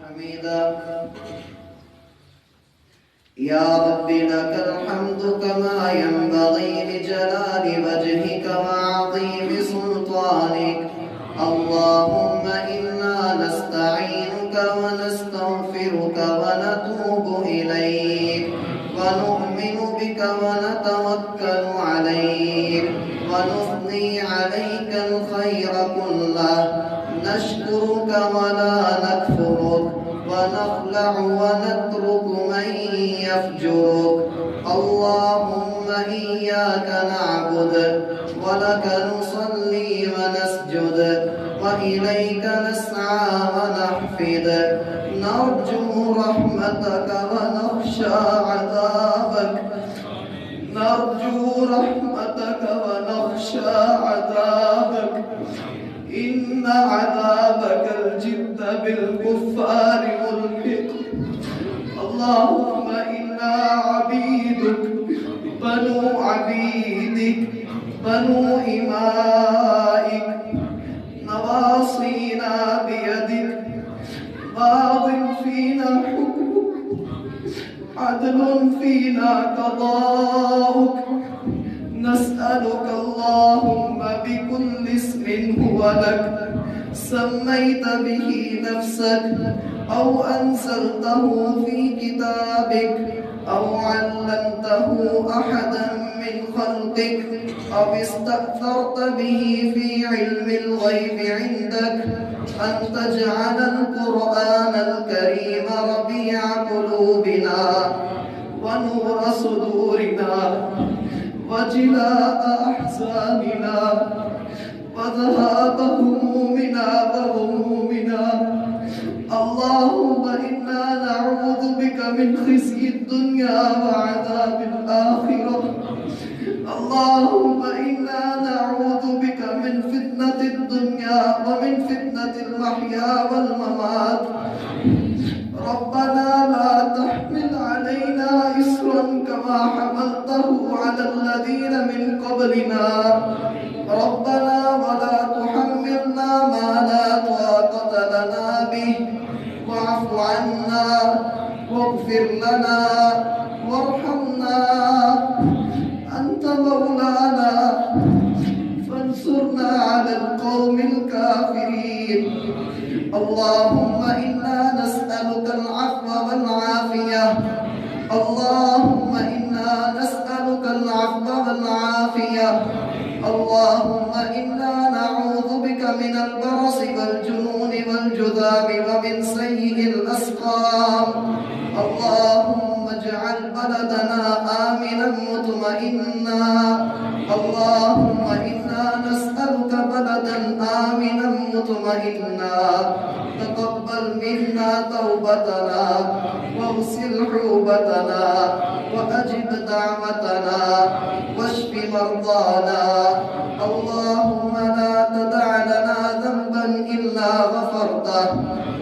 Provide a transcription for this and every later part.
حميدا. يا رب لك الحمد كما ينبغي لجلال وجهك وعظيم سلطانك. اللهم إنا نستعينك ونستغفرك ونتوب إليك ونؤمن بك ونتوكل عليك ونثني عليك الخير كله. نشكرك ولا نكفرك ونخلع ونترك من يفجرك. اللهم إياك نعبد ولك نصلي ونسجد وإليك نسعى ونحفد. نرجو رحمتك ونخشى عذابك. نرجو رحمتك ونخشى عذابك. إن عذابك الجد بالكفار ملحق. اللهم إنا عبيدك بنو عبيدك بنو إمائك نواصينا بيدك ماض فينا حكمك عدل فينا قضاؤك. نسألك اللهم بكل اسم هو لك سميت به نفسك أو أنزلته في كتابك أو علمته أحدا من خلقك أو استأثرت به في علم الغيب عندك أن تجعل القرآن الكريم ربيع قلوبنا ونور صدورنا وجلاء أحزاننا وذهاب همومنا وغمومنا. اللهم إنا نعوذ بك من خزي الدنيا وعذاب الآخرة. اللهم إنا نعوذ بك من فتنة الدنيا ومن فتنة المحيا والممات. ربنا لا تحمل علينا إصرا كما حملته على الذين من قبلنا. ربنا ولا تحملنا ما لا طاقة لنا به. واعف عنا واغفر لنا وارحمنا. أنت مولانا فانصرنا على القوم الكافرين. اللهم إنا نسألك العفو والعافية. اللهم إنا نسألك العفو والعافية. اللهم إنا نعوذ بك من البرص والجنون والجذام ومن سيء الأسقام. اللهم اجعل بلدنا آمنا مطمئنا. اللهم إنا نسألك بلدا آمنا مطمئنا. تقبل منا توبتنا واغسل حوبتنا وأجب دعوتنا واشف مرضانا. اللهم لا تدع لنا ذنبا إلا غفرته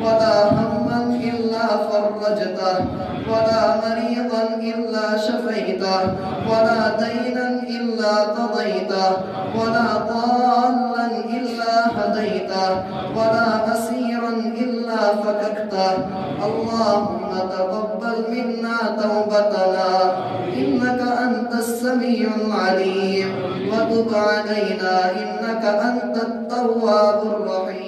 ولا هما إلا فرجته ولا مريضا إلا شفيته ولا دينا إلا قضيته ولا ضالا إلا هديته ولا مسيرا إلا فككته. اللهم تقبل منا توبتنا إنك أنت السميع العليم وتب علينا إنك أنت التواب الرحيم.